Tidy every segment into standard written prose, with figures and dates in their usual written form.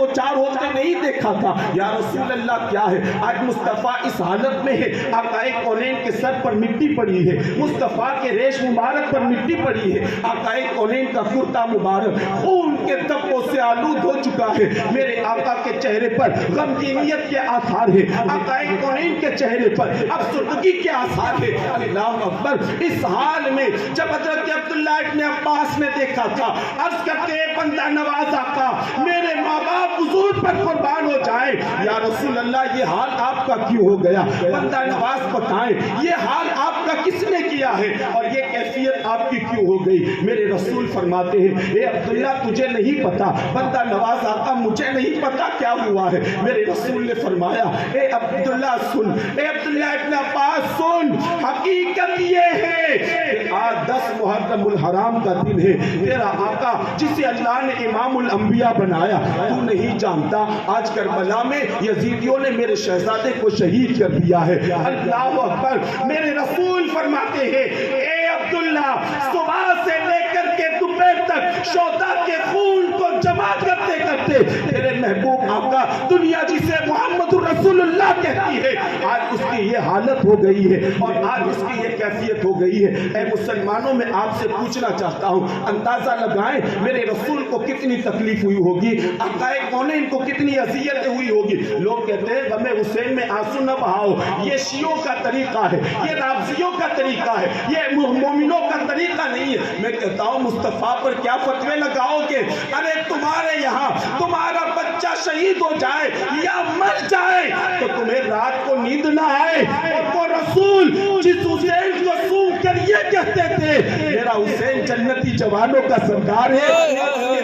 دو چار ہوتے نہیں دیکھا تھا. یا رسول اللہ کیا ہے؟ آج مصطفیٰ اس حالت میں ہے، آقا کونین کے سر پر مٹی پڑی ہے، مصطفیٰ کے ریش مبارک پر مٹی پڑی ہے، آقا کونین کا کرتا مبارک خون کے دبوں سے آلود ہو چکا ہے. میرے آقا کے چہرے پر غمگینیت کے آثار ہے، آقا کونین کے چہرے پر افسردگی کے آثار ہے. اللہ اکبر. اس حال میں جب حضرت عبداللہ ابن عباس نے دیکھا تھا، عرض کرتے ہیں بندہ نواز آقا میرے ماں باپ حضور پر قربان ہو جائے. یا رسول اللہ یہ حال آپ کا کیوں ہو گیا؟ بندہ نواز بتائیں یہ حال آپ کا کس نے کیا ہے اور یہ کیفیت آپ کی کیوں ہو گئی؟ میرے رسول فرماتے ہیں اے عبداللہ تجھے نہیں پتا. بندہ نواز آقا مجھے نہیں پتا کیا ہوا ہے. میرے رسول نے فرمایا اے عبداللہ سن، اے عبداللہ ابن عباس سن، حقیقت یہ ہے کہ آج 10 محرم الحرام کا دن ہے. تیرا آقا جسے اللہ نے امام الانبیاء بنایا تو نہیں جانتا آج کربلا میں یزیدیوں نے میرے شہزادے کو شہید کر دیا ہے. اللہ اکبر. میرے رسول فرماتے ہیں اے عبداللہ صبح سے لے کر کے دوپہر تک شہداء کے خون کو جمع کرتے کرتے تیرے محبوب آقا دنیا جسے محمد رسول اللہ کہتی ہے آج اس کی یہ حالت ہو گئی ہے اور آج اس کی یہ کیفیت ہو گئی ہے. اے مسلمانوں میں آپ سے پوچھنا چاہتا ہوں، اندازہ لگائیں میرے رسول کو کتنی تکلیف ہوئی ہوگی، آقا کونین کو کتنی اذیتیں ہوئی ہوگی. لوگ کہتے ہیں غم حسین میں آنسو نہ بہاؤ، یہ شیعوں کا طریقہ ہے، یہ رافضیوں کا طریقہ ہے، یہ مومنوں کا طریقہ نہیں ہے. میں کہتا ہوں مصطفیٰ پر کیا فتوے لگاؤ گے؟ ارے تمہارے یہاں تمہارا بچہ شہید ہو جائے یا مر جائے تو تمہیں رات کو نیند نہ آئے. اور وہ رسول جس حسین کو سون کر یہ کہتے تھے میرا حسین جنتی جوانوں کا سردار ہے،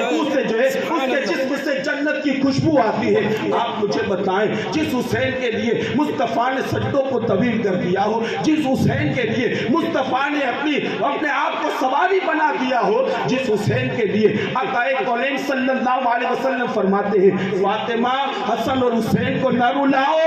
اس سے جو ہے اس کے جسم سے جنت کی خوشبو آتی ہے. آپ مجھے بتائیں جس حسین کے لیے مصطفیٰ نے سجدوں کو طویل کر دیا ہو، جس حسین کے لیے مصطفیٰ نے اپنے آپ کو سواری بنا دیا ہو، جس حسین کے لیے آقا کونین صلی اللہ علیہ وسلم فرماتے ہیں فاطمہ حسن اور حسین کو نہ رلاؤ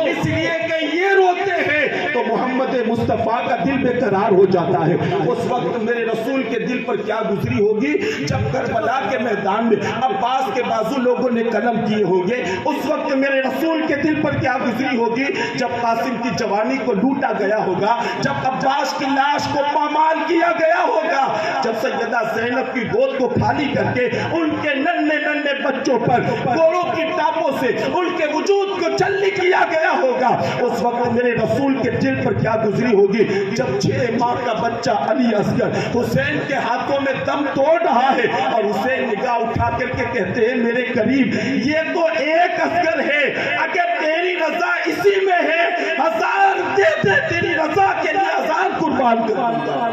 اس لیے کہ یہ روتے ہیں تو محمد مصطفیٰ کا دل بے قرار ہو جاتا ہے. اس وقت میرے رسول کے دل پر کیا گزری ہوگی جب کربلا کے میدان میں عباس کے بازو لوگوں نے قلم کیے ہوں گے. اس وقت میرے رسول کے دل پر کیا گزری ہوگی جب قاسم کی جوانی کو لوٹا گیا ہوگا، جب عباس کی لاش کو پامال کیا گیا ہوگا، جب سیدہ زینب کی گود کو خالی کر کے ان کے ننھے ننھے بچوں پر گھوڑوں کی ٹاپوں سے ان کے وجود کو چلی کیا گیا ہوگا. اس وقت میرے رسول کے دل پر کیا گزری ہوگی جب 6 ماہ کا بچہ علی اصغر حسین کے ہاتھوں میں دم توڑ رہا ہے اور حسین نگاہ اٹھا کر کے کہتے ہیں میرے قریب یہ تو ایک اصغر ہے، اگر تیری رضا اسی میں ہے 1000 دے دے، تیری رضا کے لیے 1000 قربان کروں گا.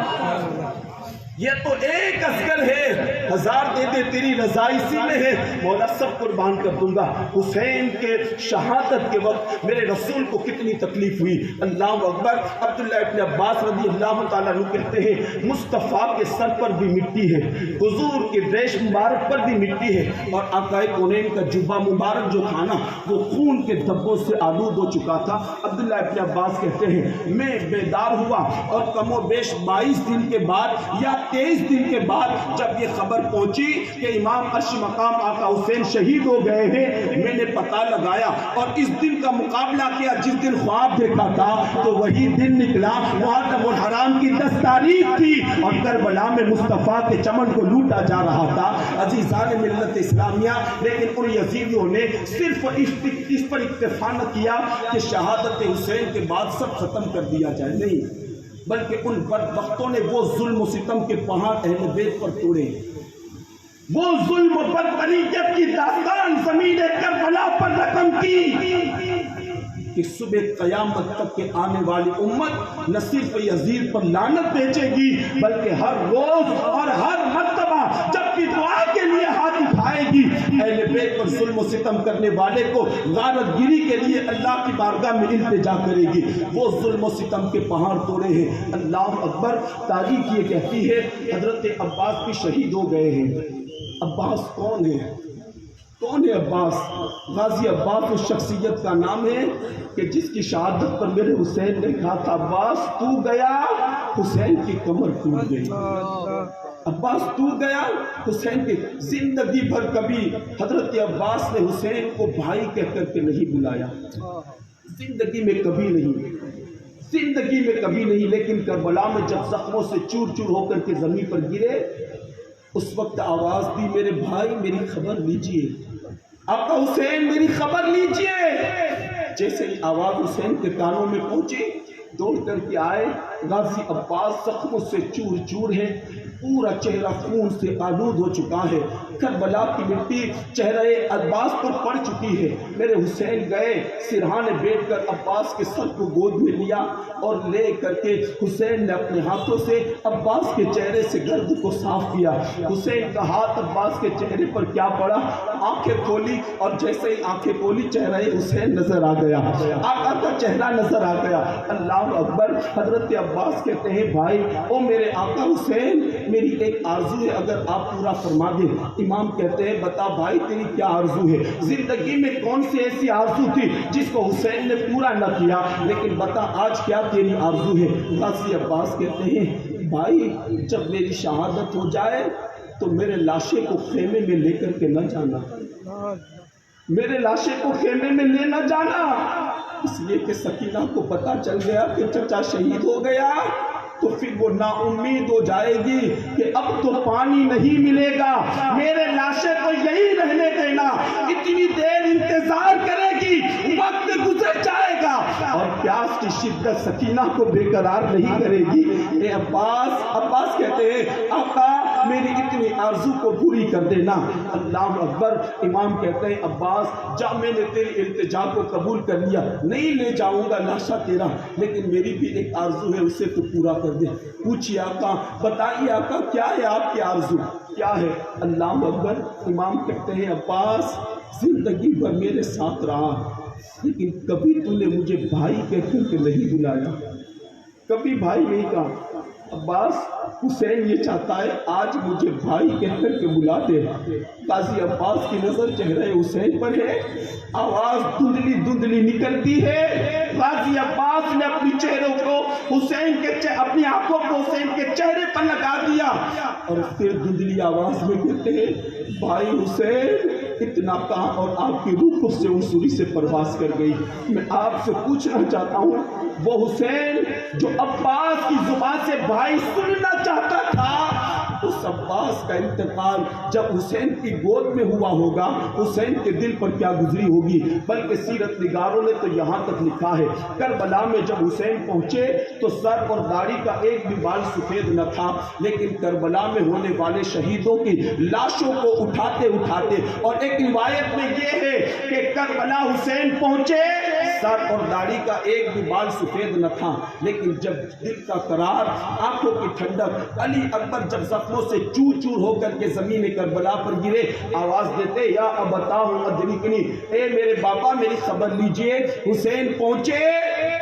یہ تو ایک اصغر ہے، 1000 دے دے تیری رضا اسی میں ہے، مولا سب قربان کر دوں گا. حسین کے شہادت کے وقت میرے رسول کو کتنی تکلیف ہوئی. اللہ اکبر. عبداللہ ابن عباس رضی اللہ تعالیٰ عنہ کہتے ہیں مصطفیٰ کے سر پر بھی مٹی ہے، حضور کے ریش مبارک پر بھی مٹی ہے اور آقا کونین کا جبہ مبارک جو تھا نا وہ خون کے دھبوں سے آلود ہو چکا تھا. عبداللہ ابن عباس کہتے ہیں میں بیدار ہوا اور کم و بیش 22 دن کے بعد یا 23 دن کے بعد جب یہ خبر پہنچی کہ امام عرش مقام آقا حسین شہید ہو گئے ہیں، میں نے پتہ لگایا اور اس دن کا مقابلہ کیا. جس دن خواب دیکھا تھا تو وہی دن نکلا، محرم الحرام کی 10 تاریخ تھی اور کربلا میں مصطفیٰ کے چمن کو لوٹا جا رہا تھا. عزیزان ملت اسلامیہ، لیکن ان یزیدیوں نے صرف اس پر اکتفا نہ کیا کہ شہادت حسین کے بعد سب ختم کر دیا جائے، نہیں، بلکہ ان بدبختوں نے وہ ظلم و ستم کے پہاڑ اہل بیت پر توڑے، وہ ظلم و بدبریت کی داستان زمین کربلا پر رقم کی کہ صبح قیامت تک کے آنے والی امت نہ صرف یزید پر لعنت بھیجے گی بلکہ ہر روز اور ہر مرتبہ جب بھی دعا کے لیے ہاتھ اٹھائے گی اہل بیت پر ظلم و ستم کرنے والے کو غارت گیری کے لیے اللہ کی بارگاہ میں التجا کرے گی. وہ ظلم و ستم کے پہاڑ توڑے ہیں. اللہ اکبر. تاریخ یہ کہتی ہے حضرت عباس بھی شہید ہو گئے ہیں. عباس کون ہے؟ کون ہے عباس؟ غازی عباس اس شخصیت کا نام ہے کہ جس کی شہادت پر میرے حسین نے کہا تھا عباس تو گیا، حسین کی کمر ٹوٹ گئی. عباس ٹوٹ گیا حسین کی زندگی بھر کبھی حضرت عباس نے حسین کو بھائی کہہ کر کے نہیں بلایا، زندگی میں کبھی نہیں، زندگی میں کبھی نہیں۔ لیکن کربلا میں جب زخموں سے چور چور ہو کر کے زمین پر گرے، اس وقت آواز دی میرے بھائی میری خبر لیجئے، آقا حسین میری خبر لیجئے۔ جیسے ہی آواز حسین کے کانوں میں پہنچی، دوڑ کر کے آئے، غازی عباس زخموں سے چور چور ہے، پورا چہرہ خون سے آلود ہو چکا ہے، کربلا کی مٹی چہرے عباس پر پڑ چکی ہے۔ میرے حسین گئے، سرہانے بیٹھ کر عباس کے سر کو گود میں لیا اور لے کر کے حسین نے اپنے ہاتھوں سے عباس کے چہرے سے گرد کو صاف کیا۔ حسین کا ہاتھ عباس کے چہرے پر کیا پڑا، آنکھیں کھولی اور جیسے ہی آنکھیں کھولی چہرہ حسین نظر آ گیا، آقا کا چہرہ نظر آ گیا۔ اللہ اکبر۔ حضرت عباس کہتے ہیں بھائی او میرے آقا حسین، میری ایک آرزو ہے، اگر آپ پورا فرما دیں۔ امام کہتے ہیں بتا بھائی تیری کیا آرزو ہے؟ زندگی میں کون سی ایسی آرزو تھی جس کو حسین نے پورا نہ کیا، لیکن بتا آج کیا تیری آرزو ہے؟ غازی عباس کہتے ہیں بھائی جب میری شہادت ہو جائے تو میرے لاشے کو خیمے میں لے کر کے نہ جانا، میرے لاشے کو خیمے میں لے نہ جانا، اس لیے کہ سکینہ کو پتا چل گیا کہ چچا شہید ہو گیا تو پھر وہ نا امید ہو جائے گی کہ اب تو پانی نہیں ملے گا، میرے لاشے کو یہی رہنے دینا، اتنی دیر انتظار کرے گی، وقت گزر جائے گا اور پیاس کی شدت سکینہ کو بے قرار نہیں کرے گی۔ اے عباس کہتے ہیں آقا میری اتنی آرزو کو پوری کر دینا۔ اللہ اکبر۔ امام کہتے ہیں عباس جا میں نے تیری التجا کو قبول کر لیا، نہیں لے جاؤں گا لاشا تیرا، لیکن میری بھی ایک آرزو ہے اسے تو پورا کر دے۔ پوچھئے آقا، بتائیے آقا کیا ہے آپ کی آرزو، کیا ہے؟ اللہ اکبر۔ امام کہتے ہیں عباس زندگی بھر میرے ساتھ رہا، لیکن کبھی تو نے مجھے بھائی کہہ کر کے نہیں بلایا، کبھی بھائی نہیں کہا۔ عباس حسین یہ چاہتا ہے آج مجھے بھائی کہہ کر کے بلا دے۔ قاضی عباس کی نظر چہرے حسین پر ہے، آواز دھندلی دھندلی نکلتی ہے۔ قاضی عباس نے اپنی چہروں کو حسین کے اپنی آنکھوں کو حسین کے چہرے پر لگا دیا اور پھر دھندلی آواز میں کہتے ہیں بھائی حسین اتنا کہا اور آپ کی روح کو سے انسوری سے پرواز کر گئی۔ میں آپ سے پوچھنا چاہتا ہوں وہ حسین جو عباس کی زبان سے بھائی سننا چاہتا تھا، اس عباس کا انتقال جب حسین کی گود میں ہوا ہوگا حسین کے دل پر کیا گزری ہوگی۔ بلکہ سیرت نگاروں نے تو یہاں تک لکھا ہے کربلا میں جب حسین پہنچے تو سر اور داڑھی کا ایک بھی بال سفید نہ تھا، لیکن کربلا میں ہونے والے شہیدوں کی لاشوں کو اٹھاتے اٹھاتے، اور ایک روایت میں یہ ہے کہ کربلا حسین پہنچے سر اور داڑھی کا ایک بھی بال سفید نہ تھا، لیکن جب دل کا قرار، آنکھوں کی ٹھنڈک، علی اکبر جب زخموں سے چور چور ہو کر کے زمین کربلا پر گرے، آواز دیتے یا ابتاہم ادرکنی، اے میرے باپا میری خبر لیجئے، حسین پہنچے۔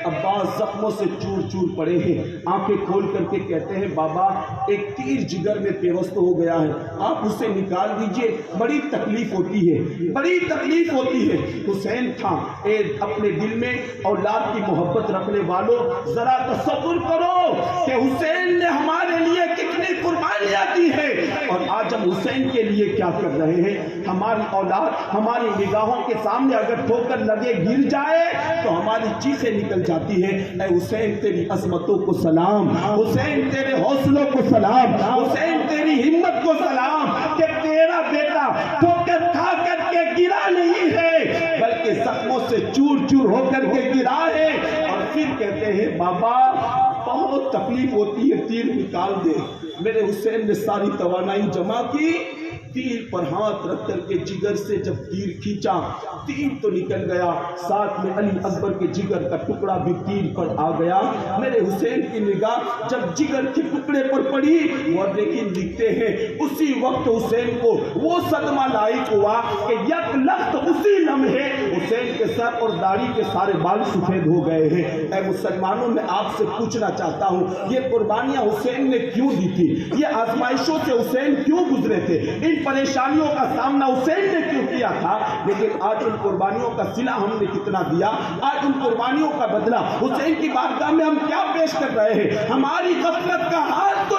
عباس زخموں سے چور چور پڑے ہیں، آنکھیں کھول کر کے کہتے ہیں بابا ایک تیر جگر میں پیوست ہو گیا ہے، آپ اسے نکال دیجئے، بڑی تکلیف ہوتی ہے، بڑی تکلیف ہوتی ہے۔ حسین تھا اے اپنے دل میں اولاد کی محبت رکھنے والوں، ذرا تصور کرو کہ حسین نے ہمارے لیے کتنی قربانیاں دی ہے اور آج ہم حسین کے لیے کیا کر رہے ہیں۔ ہماری اولاد ہماری نگاہوں کے سامنے اگر ٹھوکر لگے گر جائے تو ہماری چیخیں نکل جاتی ہے۔ اے حسین تیری عظمتوں کو سلام، حسین تیرے حوصلوں کو سلام، حسین تیری ہمت کو سلام کہ تیرا بیٹا ٹھوکر کھا کر کے گرا نہیں ہے بلکہ زخموں سے چور چور ہو کر کے گرا ہے۔ اور پھر کہتے ہیں بابا بہت تکلیف ہوتی ہے، تیر نکال دے۔ میرے حسین نے ساری توانائی جمع کی، تیر پر ہاتھ رکھ کر کے جگر سے جب تیر کھینچا، تیر تو نکل گیا، ساتھ میں علی اکبر کے جگر کا ٹکڑا بھی تیر پر آ گیا۔ میرے حسین کی نگاہ جب جگر کے ٹکڑے پر پڑی، اور لیکن لکھتے ہیں اسی وقت حسین کو وہ صدمہ لاحق ہوا کہ یک لخت اسی لمحے حسین کے سر اور داڑھی کے سارے بال سفید ہو گئے ہیں۔ اے مسلمانوں میں آپ سے پوچھنا چاہتا ہوں یہ قربانیاں حسین نے کیوں دی تھی؟ یہ آزمائشوں سے حسین کیوں گزرے تھے؟ ان پریشانیوں کا سامنا حسین نے کیوں کیا تھا؟ لیکن آج ان قربانیوں کا صلہ ہم نے کتنا دیا؟ آج ان قربانیوں کا بدلہ حسین کی بارگاہ میں ہم کیا پیش کر رہے ہیں؟ ہماری غفلت کا حال تو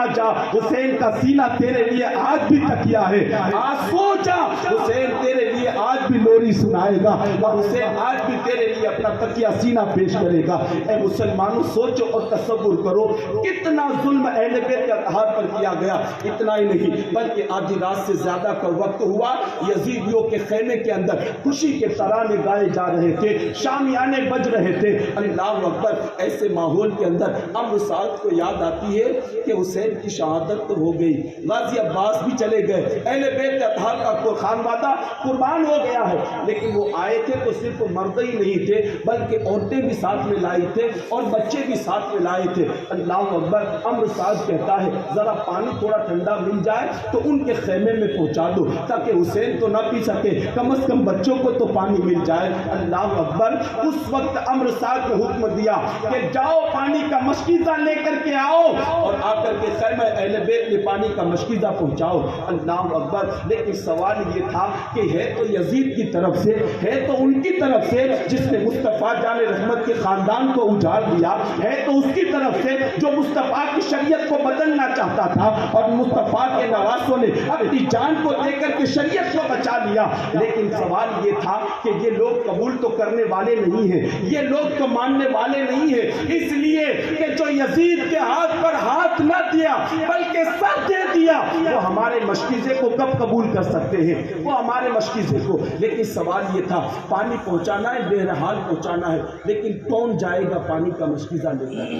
آ جا، حسین کا سینہ تیرے لیے آج بھی تکیا ہے، آج سو جا، حسین تیرے لیے آج بھی لوری سنائے گا، اور حسین آج بھی تیرے لیے اپنا تکیہ سینہ پیش کرے گا۔ اے مسلمانوں، سوچو اور تصور کرو کتنا ظلم اہل بیت کے اطہار پر کیا گیا۔ اتنا ہی نہیں بلکہ آدھی رات سے زیادہ کا وقت ہوا، یزیدیوں کے خیمے کے اندر خوشی کے ترانے گائے جا رہے تھے، شامیانے بج رہے تھے، اللہ اکبر۔ ایسے ماحول کے اندر عمرو سعد کو یاد آتی ہے کہ حسین کی شہادت تو ہو گئی، غازی عباس بھی چلے گئے، اہل بیت کے اطہار کا خانوادہ قربان ہو گیا ہے، لیکن وہ آئے تھے تو صرف مرد ہی نہیں تھے بلکہ عورتیں بھی ساتھ میں لائی تھے اور بچے بھی ساتھ میں لائے تھے۔ اللہ اکبر۔ عمرو سعد کہتا ہے ذرا پانی تھوڑا ٹھنڈا مل جائے تو ان کے خیمے میں پہنچا دو تاکہ حسین تو نہ پی سکے، کم از کم بچوں کو تو پانی مل جائے۔ اللہ اکبر۔ اس وقت عمرو سعد نے حکم دیا کہ جاؤ پانی کا مشکیزہ لے کر کے آؤ، اور آ کر کے خیمہ اہل بیت میں پانی کا مشکیزہ پہنچاؤ۔ اللہ اکبر۔ لیکن سوال یہ تھا کہ ہے تو یزید کی طرف سے، ہے تو ان کی طرف سے جس نے مصطفیٰ جان رحمت کے خاندان کو اجاڑ دیا، ہے تو اس کی طرف سے جو مصطفیٰ کی شریعت کو بدلنا چاہتا تھا، اور مصطفیٰ کے نواسوں نے اپنی جان کو دے کر کے شریعت کو بچا لیا۔ لیکن سوال یہ تھا کہ یہ لوگ قبول تو کرنے والے نہیں ہیں، یہ لوگ تو ماننے والے نہیں ہیں، اس لیے کہ جو یزید کے ہاتھ پر ہاتھ نہ دیا بلکہ سر دے دیا، وہ ہمارے مشکیزے کو کب قبول کر سکتے ہیں، وہ ہمارے مشکیزے کو۔ لیکن سوال یہ تھا پانی پہنچانا ہے، بہرحال پہنچانا ہے، لیکن کون جائے گا پانی کا مشکیزہ لے کر،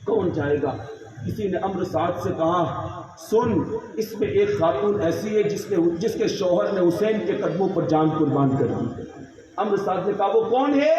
کون جائے گا؟ کسی نے عمرو سعد سے کہا سن، اس میں ایک خاتون ایسی ہے جس کے شوہر نے حسین کے قدموں پر جان قربان کر دی۔ عمرو سعد نے کہا وہ کون ہے؟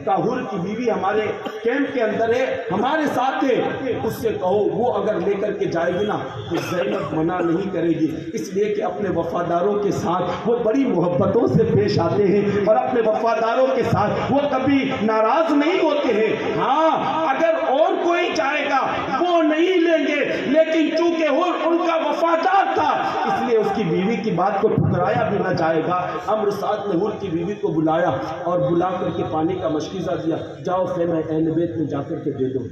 کہا حر کی بیوی ہمارے کیمپ کے اندر ہے، ہمارے ساتھ ہے، اس سے کہو وہ اگر لے کر کے جائے گی نا تو زینب منع نہیں کرے گی، اس لیے کہ اپنے وفاداروں کے ساتھ وہ بڑی محبتوں سے پیش آتے ہیں اور اپنے وفاداروں کے ساتھ وہ کبھی ناراض نہیں ہوتے ہیں۔ ہاں اگر اور کوئی جائے گا وہ نہیں لیں گے، لیکن چونکہ حر ان کا وفادار تھا اس لیے اس کی بیوی کی بات کو ٹھکرایا بھی نہ جائے گا۔ عمرو سعد نے حر کی بیوی کو بلایا اور بلا کر کے پانی کا مشکیزہ دیا، جاؤ خیمہ اہل بیت میں جا کر کے دے دو۔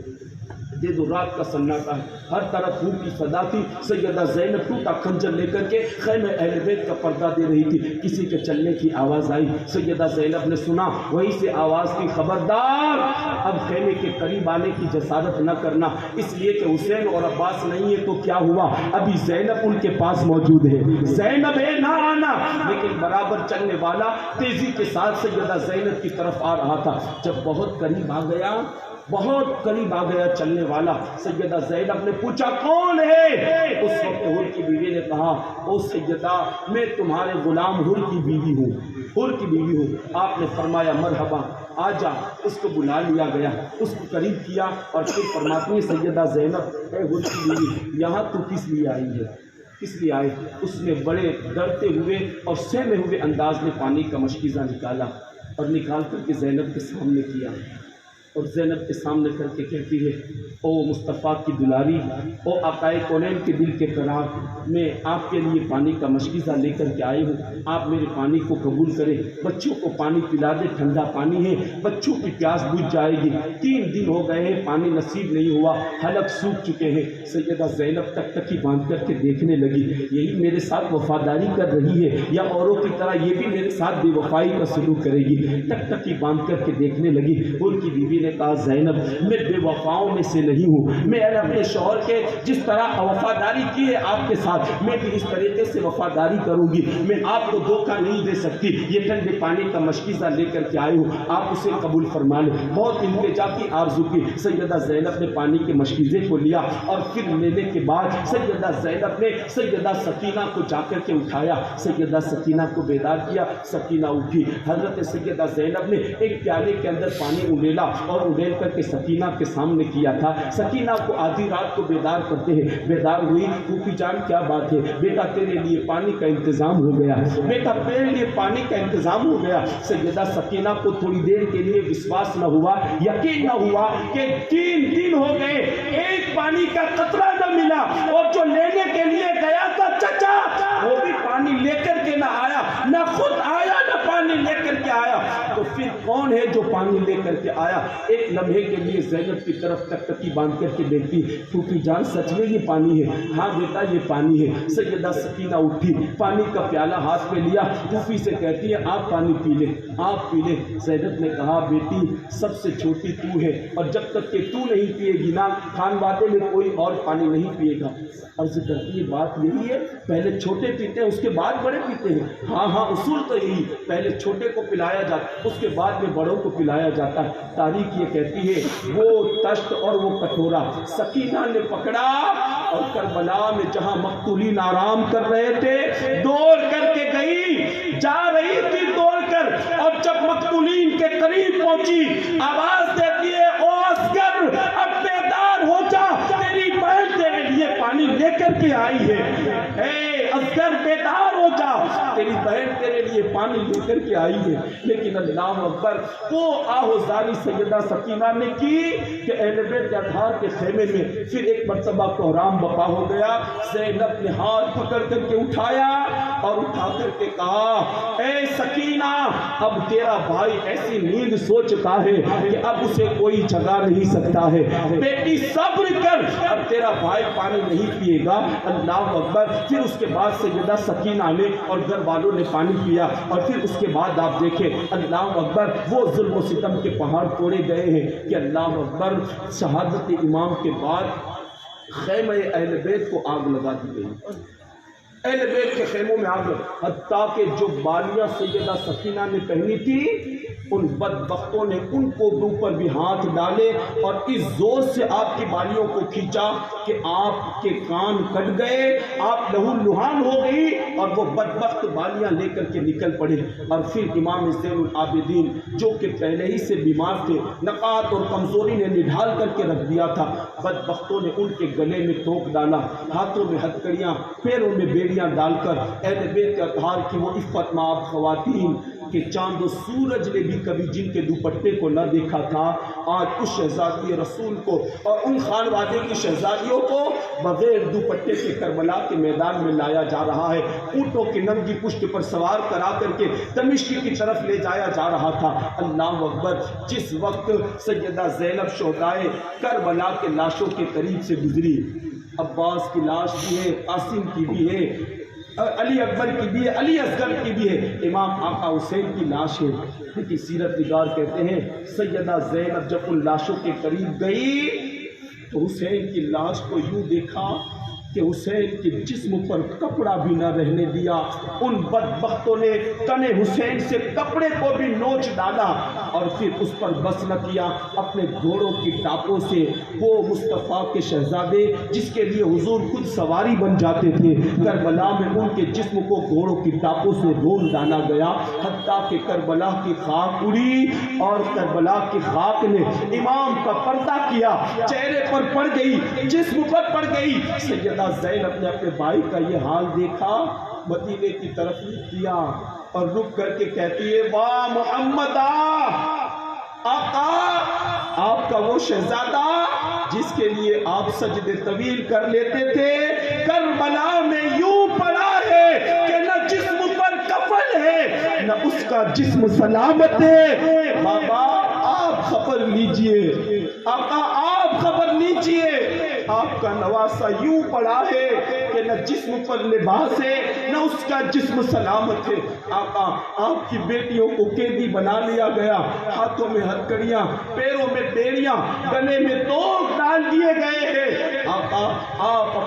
رات کا سناٹا ہے، ہر طرف خون کی صدا تھی، سیدہ زینب ٹوٹا خنجر لے کر کے خیمہ اہل بیت کا پردہ دے رہی تھی، کسی کے چلنے کی آواز آئی، سیدہ زینب نے سنا، وہیں سے آواز کی خبردار اب خیمے کے قریب آنے کی جسارت نہ کرنا، اس لیے کہ حسین اور عباس نہیں ہے تو کیا ہوا، ابھی زینب ان کے پاس موجود ہے، زینب ہے نہ آنا۔ لیکن برابر چلنے والا تیزی کے ساتھ سیدہ زینب کی طرف آ رہا تھا، جب بہت قریب آ گیا، بہت قریب آ گیا چلنے والا، سیدہ زینب نے پوچھا کون ہے؟ اس وقت حر کی بیوی نے کہا او سیدہ میں تمہارے غلام حر کی بیوی ہوں، حر کی بیوی ہوں۔ آپ نے فرمایا مرحبا آ جا، اس کو بلا لیا گیا، اس کو قریب کیا اور پھر فرماتی ہیں سیدہ زینب اے حر کی بیوی یہاں تو کس لیے آئی ہے، کس لیے آئے؟ اس نے بڑے ڈرتے ہوئے اور سہمے ہوئے انداز میں پانی کا مشکیزہ نکالا اور نکال کر کے زینب کے سامنے کیا، اور زینب کے سامنے کر کے کہتی ہے او مصطفیٰ کی دلاری، او آقائے کونین کے دل کے قرار، میں آپ کے لیے پانی کا مشکیزہ لے کر کے آئی ہوں، آپ میرے پانی کو قبول کریں، بچوں کو پانی پلا دے، ٹھنڈا پانی ہے، بچوں کی پیاس بجھ جائے گی، 3 دن ہو گئے ہیں پانی نصیب نہیں ہوا، حلق سوکھ چکے ہیں۔ سیدہ زینب تک تکی باندھ کر کے دیکھنے لگی، یہی میرے ساتھ وفاداری کر رہی ہے یا اوروں کی طرح یہ بھی میرے ساتھ بے وفائی کا سلوک کرے گی؟ تک تکی باندھ کر کے دیکھنے لگی۔ ان کی بیوی نے کہا زینب میں بے وفاؤں میں سے نہیں ہوں، میں اپنے شوہر کے جس طرح وفاداری کی ہے آپ کے ساتھ میں بھی اس طریقے سے وفاداری کروں گی، میں آپ کو دھوکہ نہیں دے سکتی، یہ ٹھنڈے پانی کا مشکیزہ لے کر کے آئی ہوں، آپ اسے قبول فرما لیں۔ بہت التجا کی آرزو کی، سیدہ زینب نے پانی کے مشکیزے کو لیا اور پھر لینے کے بعد سیدہ زینب نے سیدہ سکینہ کو جا کر کے اٹھایا، سیدہ سکینہ کو بیدار کیا، سکینہ اٹھی، حضرت سیدہ زینب نے ایک پیالے کے اندر پانی اڈیلا اور اڈیل کر کے سکینہ کے سامنے کیا تھا۔ سکینہ کو آدھی رات کو بیدار کرتے ہیں، بیدار ہوئی، پھوپھی جان کیا بات ہے؟ بیٹا تیرے لیے پانی کا انتظام ہو گیا، بیٹا تیرے لیے پانی کا انتظام ہو گیا۔ سیدہ سکینہ کو تھوڑی دیر کے لیے وشواس نہ ہوا، یقین نہ ہوا کہ 3 دن ہو گئے ایک پانی کا قطرہ نہ ملا، اور جو لینے کے لیے گیا تھا چچا وہ بھی پانی لے کر کے نہ آیا، نہ خود آیا نہ پانی لے کر کے آیا۔ تو پھر کون ہے جو پانی لے کر کے آیا؟ ایک لمحے کے لیے زینب کی طرف ٹکٹکی باندھ کر کے دیکھتی، پھوپھی جان سچ میں یہ پانی ہے؟ ہاں بیٹا یہ پانی ہے۔ سیدہ سکینہ اٹھی، پانی کا پیالہ ہاتھ میں لیا، پھوپھی سے کہتی ہے آپ پانی پی لیں، آپ پی لیں۔ زینب نے کہا بیٹی سب سے چھوٹی تو ہے، اور جب تک کہ تو نہیں پیے گی نا خانوادے میں کوئی اور پانی نہیں پیے گا۔ عرض کرتی ہے بات یہی ہے، پہلے چھوٹے پیتے ہیں اس کے بعد بڑے پیتے ہیں؟ ہاں ہاں اصول تو یہی، پہلے چھوٹے کو پلایا جاتا اس کے بعد میں بڑوں کو پلایا جاتا ہے۔ تاریخ یہ کہتی ہے وہ تشت اور وہ کٹورا سکینہ نے پکڑا، اور کربلا میں جہاں مقتولین آرام کر رہے تھے دوڑ کر کے گئی، جا رہی تھی دوڑ کر، اور جب مقتولین کے قریب پہنچی آواز دیتی ہے او اصغر اب بیدار ہو جا، تیری بہن تیرے لیے پانی لے کر کے آئی ہے، اے اصغر بیدار ہو جا، تیری بہن تیرے لیے پانی لے کر کے آئی ہے۔ لیکن اللہ اکبر وہ آہوزاری سیدہ سکینہ نے کی کہ اہل بیت اطہار کے خیمے میں پھر ایک مرتبہ کوہرام بپا ہو گیا۔ زینب نے ہاتھ پکڑ کر کے اٹھایا اور اٹھا کر کے کہا اے سکینہ اب تیرا بھائی ایسی نیند سو چکا ہے کہ اب اسے کوئی جگا نہیں سکتا ہے، بیٹی صبر کر، اب تیرا بھائی پانی نہیں پیے گا۔ اللہ اکبر۔ پھر اس کے بعد سیدہ سکینہ نے اور گھر والوں نے پانی پیا، اور پھر اس کے بعد آپ دیکھیں اللہ اکبر وہ ظلم و ستم کے پہاڑ توڑے گئے ہیں کہ اللہ اکبر شہادت امام کے بعد خیمہ اہل بیت کو آگ لگا دی گئی، اہل بیت کے خیموں میں آگ لگا، حتیٰ کہ جو بالیاں سیدہ سکینہ نے پہنی تھی ان بدبختوں نے ان کو اوپر بھی ہاتھ ڈالے اور اس زور سے آپ کی بالیوں کو کھینچا کہ آپ کے کان کٹ گئے، آپ لہو لہان ہو گئی، اور وہ بدبخت بالیاں لے کر کے نکل پڑے۔ اور پھر امام زین العابدین جو کہ پہلے ہی سے بیمار تھے، نقاہت اور کمزوری نے نڈھال کر کے رکھ دیا تھا، بدبختوں نے ان کے گلے میں توک ڈالا، ہاتھوں میں ہتکڑیاں، پیروں میں بیڑیاں ڈال کر اہل بیت اطہار کی وہ عفت مآب خواتین کہ چاند و سورج نے بھی کبھی جن کے دوپٹے کو نہ دیکھا تھا، آج اس شہزادی رسول کو اور ان خانوادے کی شہزادیوں کو بغیر دوپٹے کے کربلا کے میدان میں لایا جا رہا ہے، اونٹوں کی ننگی پشت پر سوار کرا کر کے دمشق کی طرف لے جایا جا رہا تھا۔ اللہ اکبر۔ جس وقت سیدہ زینب شہدائے کربلا کے لاشوں کے قریب سے گزری، عباس کی لاش بھی ہے، قاسم کی بھی ہے، علی اکبر کی بھی ہے، علی اصغر کی بھی ہے، امام آقا حسین کی لاش ہے، لیکن سیرت نگار کہتے ہیں سیدہ زینب جب ان لاشوں کے قریب گئی تو حسین کی لاش کو یوں دیکھا کہ حسین کے جسم پر کپڑا بھی نہ رہنے دیا، ان بدبختوں نے تن حسین سے کپڑے کو بھی نوچ ڈالا، اور پھر اس پر بس نہ کیا، اپنے گھوڑوں کی ٹاپوں سے وہ مصطفیٰ کے شہزادے جس کے لیے حضور خود سواری بن جاتے تھے، کربلا میں ان کے جسم کو گھوڑوں کی ٹاپوں سے رول ڈالا گیا، حتیٰ کہ کربلا کی خاک اڑی اور کربلا کی خاک نے امام کا پردہ کیا، چہرے پر پڑ گئی، جسم پر پڑ گئی۔ سیدہ زینب نے اپنے بھائی کا یہ حال دیکھا، مدینے کی طرف کیا اور رک کر کے کہتی ہے واہ محمد آقا، آپ کا وہ شہزادہ جس کے لیے آپ سجدے طویل کر لیتے تھے کربلا میں یوں پڑا ہے کہ نہ جسم پر کفن ہے نہ اس کا جسم سلامت ہے۔ بابا آپ خبر لیجئے، آقا آپ خبر لیجئے، آپ کا نواسا یوں پڑا ہے کہ نہ جسم پر لباس ہے نہ اس کا جسم سلامت ہے۔ آقا آپ کی بیٹیوں کو قیدی بنا لیا گیا، ہاتھوں میں ہتکڑیاں، پیروں میں بیڑیاں، گلے میں توق ڈال دیے گئے ہیں۔ آقا آپ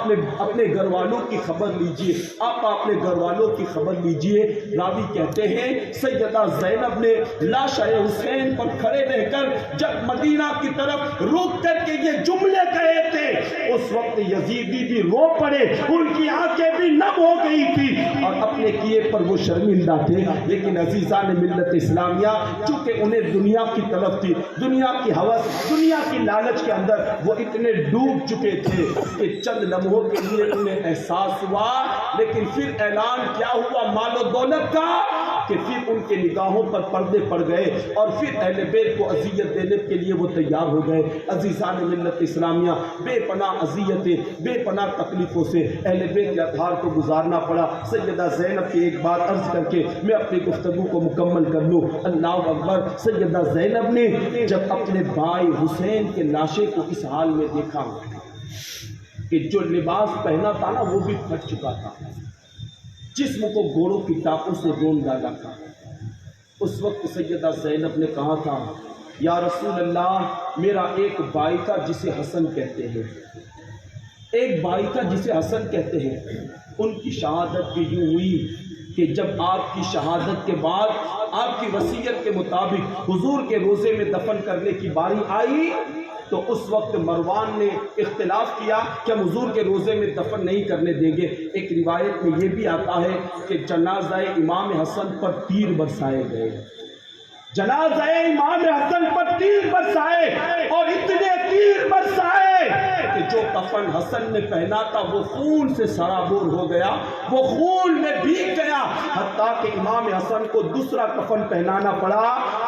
اپنے گھر والوں کی خبر لیجئے، آپ اپنے گھر والوں کی خبر لیجئے۔ راوی کہتے ہیں سیدہ زینب نے لاش حسین پر کھڑے رہ کر جب مدینہ کی طرف رک کر کے یہ جملے کہے تھے اس وقت یزیدی بھی رو پڑے، ان کی آنکھیں بھی نم ہو گئی تھی اور اپنے کیے پر وہ شرمندہ تھے۔ لیکن عزیزان ملت اسلامیہ چونکہ انہیں دنیا کی طرف تھی، دنیا کی ہوس، دنیا کی لالچ کے اندر وہ اتنے ڈوب چکے تھے کہ چند لمحوں کے لیے انہیں احساس ہوا، لیکن پھر اعلان کیا ہوا مال و دولت کا کہ پھر ان کے نگاہوں پر پردے پڑ گئے اور پھر اہل بیت کو اذیت دینے کے لیے وہ تیار ہو گئے۔ عزیزان ملت اسلامیہ، بے پناہ اذیتیں، بے پناہ تکلیفوں سے اہل بیت اطہار کو گزارنا پڑا۔ سیدہ زینب کی ایک بات عرض کر کے میں اپنی گفتگو کو مکمل کر لوں۔ اللہ اکبر، سیدہ زینب نے جب اپنے بھائی حسین کے لاشے کو اس حال میں دیکھا کہ جو لباس پہنا تھا نا وہ بھی پھٹ چکا تھا، جسم کو گھوڑوں کی ٹانکوں سے رون ڈالا تھا، اس وقت سیدہ زینب نے کہا تھا یا رسول اللہ، میرا ایک بھائی تھا جسے حسن کہتے ہیں، ایک بھائی تھا جسے حسن کہتے ہیں، ان کی شہادت بھی یوں ہوئی کہ جب آپ کی شہادت کے بعد آپ کی وصیت کے مطابق حضور کے روضے میں دفن کرنے کی باری آئی تو اس وقت مروان نے اختلاف کیا کہ ہم حضور کے روضے میں دفن نہیں کرنے دیں گے۔ ایک روایت میں یہ بھی آتا ہے کہ جنازہ امام حسن پر تیر برسائے گئے، جنازہ امام حسن پر تیر برسائے اور اتنے تیر برسائے کہ جو کفن حسن نے پہنا تھا وہ خون سے سرابور ہو گیا، وہ خون میں بھیگ گیا، حتیٰ کہ امام حسن کو دوسرا کفن پہنانا پڑا۔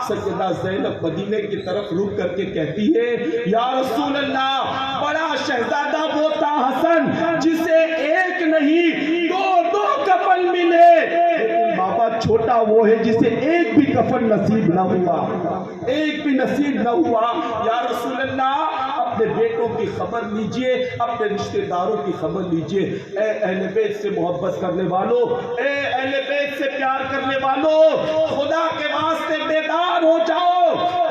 سیدہ زینب مدینے کی طرف رک کر کے کہتی ہے یا رسول اللہ، بڑا شہزادہ وہ تھا حسن جسے ایک نہیں دو کفن ملے، لیکن بابا چھوٹا وہ ہے جسے ایک بھی کفن نصیب نہ ہوا، ایک بھی نصیب نہ ہوا۔ یا رسول اللہ، اپنے بیٹوں کی خبر لیجئے، اپنے رشتہ داروں کی خبر لیجئے۔ اے اہل بیت سے محبت کرنے والوں، اے اہل بیت سے پیار کرنے والوں، خدا کے واسطے بیدار ہو جاؤ۔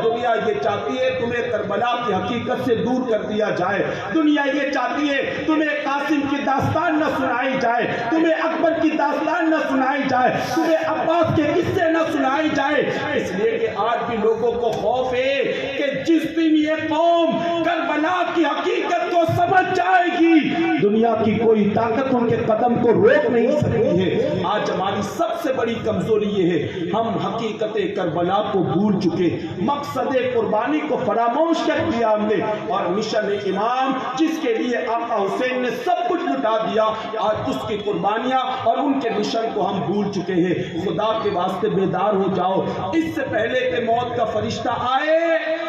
دنیا یہ چاہتی ہے تمہیں کربلا کی حقیقت سے دور کر دیا جائے، دنیا یہ چاہتی ہے تمہیں قاسم کی داستان نہ سنائی جائے، تمہیں اکبر کی داستان نہ سنائی جائے، تمہیں عباس کے قصے نہ سنائی جائے، اس لیے کہ آج بھی لوگوں کو خوف ہے کہ جس دن یہ قوم کربلا کی حقیقت کو سمجھ جائے گی، دنیا کی کوئی طاقت ان کے قدم کو روک نہیں سکتی ہے۔ آج ہماری سب سے بڑی کمزوری یہ ہے، ہم حقیقت کربلا کو بھول چکے، مقصد قربانی کو فراموش کر دیا ہم نے، اور مشن امام جس کے لیے آقا حسین نے سب کچھ لٹا دیا، آج اس کی قربانیاں اور ان کے مشن کو ہم بھول چکے ہیں۔ خدا کے واسطے بیدار ہو جاؤ، اس سے پہلے کہ موت کا فرشتہ آئے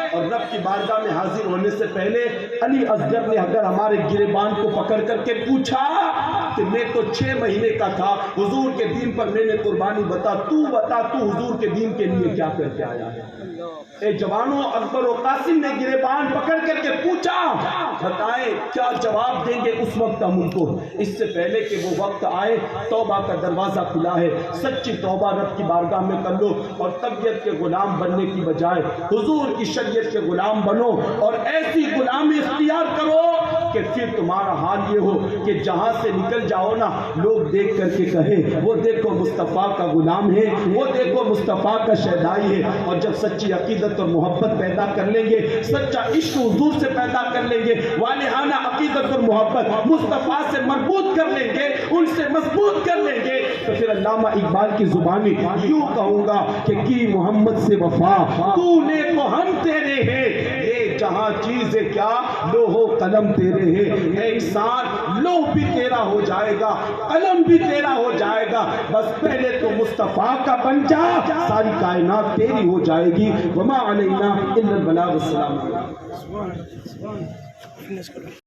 اور رب کی بارگاہ میں حاضر ہونے سے پہلے علی اصغر نے اگر ہمارے گریبان کو پکڑ کر کے پوچھا کہ میں تو 6 مہینے کا تھا، حضور کے دین پر میں نے قربانی بتا تو حضور کے دین کے لیے کیا کر کے آیا ہے؟ اے جوانوں، اکبر و قاسم نے گریبان پکڑ کر کے پوچھا، بتائیں کیا جواب دیں گے اس وقت ہم ان کو؟ اس سے پہلے کہ وہ وقت آئے، توبہ کا دروازہ کھلا ہے، سچی توبہ رب کی بارگاہ میں کر لو اور طبیعت کے غلام بننے کی بجائے حضور کی شریعت کے غلام بنو اور ایسی غلامی اختیار کرو کہ پھر تمہارا حال یہ ہو کہ جہاں سے نکل جاؤ نا، لوگ دیکھ کر کے کہیں وہ دیکھو مصطفیٰ کا غلام ہے، وہ دیکھو مصطفیٰ کا شہدائی ہے۔ اور جب سچی عقیدت اور محبت پیدا کر لیں گے، سچا عشق حضور سے پیدا کر لیں گے، والہانہ عقیدت اور محبت مصطفیٰ سے مربوط کر لیں گے، ان سے مضبوط کر لیں گے، تو پھر علامہ اقبال کی زبانی یوں کہوں گا کہ کی محمد سے وفا تو نے تو ہم تیرے ہیں، یہ جہاں چیز ہے کیا لوح و قلم تیرے ہیں۔ اے انسان، لوح بھی تیرا ہو جائے گا، قلم بھی تیرا ہو جائے گا، بس پہلے تو مصطفیٰ کا بن جا، ساری کائنات تیری ہو جائے گی۔ وما علینا الا البلاغ۔ السلام علیکم۔